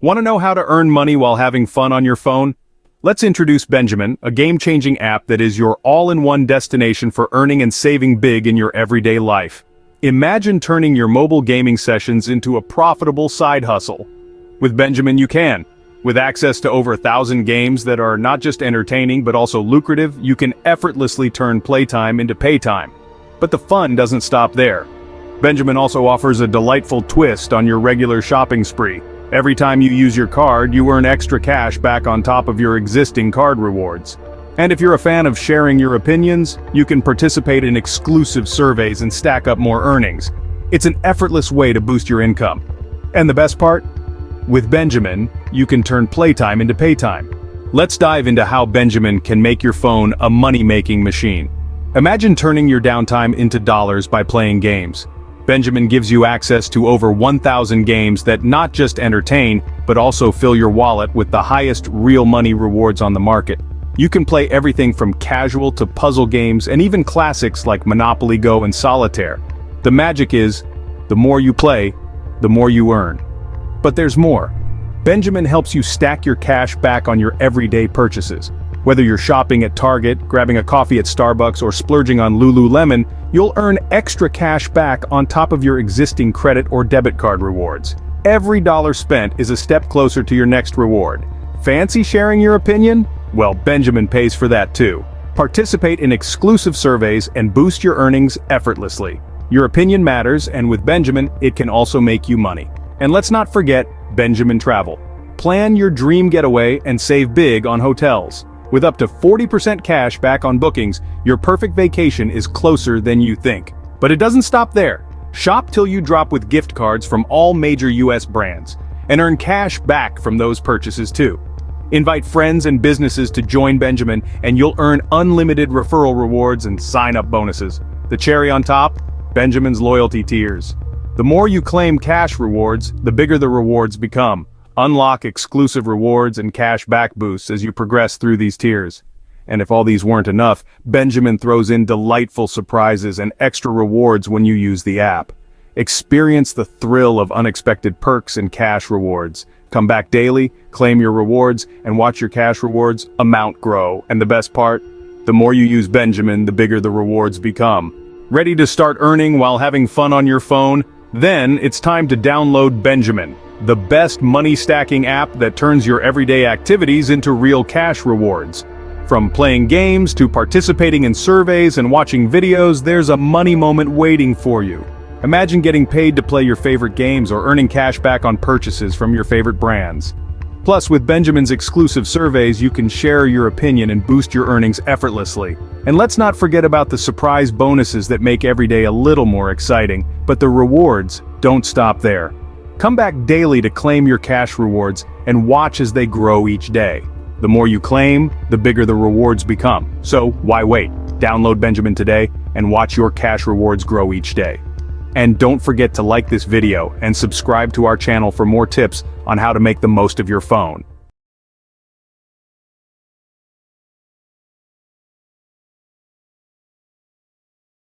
Want to know how to earn money while having fun on your phone? Let's introduce Benjamin, a game-changing app that is your all-in-one destination for earning and saving big in your everyday life. Imagine turning your mobile gaming sessions into a profitable side hustle. With Benjamin you can. With access to over 1,000 games that are not just entertaining but also lucrative, you can effortlessly turn playtime into paytime. But the fun doesn't stop there. Benjamin also offers a delightful twist on your regular shopping spree. Every time you use your card, you earn extra cash back on top of your existing card rewards. And if you're a fan of sharing your opinions, you can participate in exclusive surveys and stack up more earnings. It's an effortless way to boost your income. And the best part? With Benjamin, you can turn playtime into paytime. Let's dive into how Benjamin can make your phone a money-making machine. Imagine turning your downtime into dollars by playing games. Benjamin gives you access to over 1,000 games that not just entertain, but also fill your wallet with the highest real money rewards on the market. You can play everything from casual to puzzle games and even classics like Monopoly Go and Solitaire. The magic is, the more you play, the more you earn. But there's more. Benjamin helps you stack your cash back on your everyday purchases. Whether you're shopping at Target, grabbing a coffee at Starbucks, or splurging on Lululemon, you'll earn extra cash back on top of your existing credit or debit card rewards. Every dollar spent is a step closer to your next reward. Fancy sharing your opinion? Well, Benjamin pays for that too. Participate in exclusive surveys and boost your earnings effortlessly. Your opinion matters, and with Benjamin, it can also make you money. And let's not forget Benjamin Travel. Plan your dream getaway and save big on hotels. With up to 40% cash back on bookings, your perfect vacation is closer than you think. But it doesn't stop there. Shop till you drop with gift cards from all major US brands, and earn cash back from those purchases too. Invite friends and businesses to join Benjamin, and you'll earn unlimited referral rewards and sign-up bonuses. The cherry on top? Benjamin's loyalty tiers. The more you claim cash rewards, the bigger the rewards become. Unlock exclusive rewards and cash back boosts as you progress through these tiers. And if all these weren't enough, Benjamin throws in delightful surprises and extra rewards when you use the app. Experience the thrill of unexpected perks and cash rewards. Come back daily, claim your rewards, and watch your cash rewards amount grow. And the best part? The more you use Benjamin, the bigger the rewards become. Ready to start earning while having fun on your phone? Then it's time to download Benjamin, the best money-stacking app that turns your everyday activities into real cash rewards. From playing games to participating in surveys and watching videos, there's a money moment waiting for you. Imagine getting paid to play your favorite games or earning cash back on purchases from your favorite brands. Plus, with Benjamin's exclusive surveys, you can share your opinion and boost your earnings effortlessly. And let's not forget about the surprise bonuses that make every day a little more exciting. But the rewards don't stop there. Come back daily to claim your cash rewards and watch as they grow each day. The more you claim, the bigger the rewards become. So why wait? Download Benjamin today and watch your cash rewards grow each day. And don't forget to like this video and subscribe to our channel for more tips on how to make the most of your phone.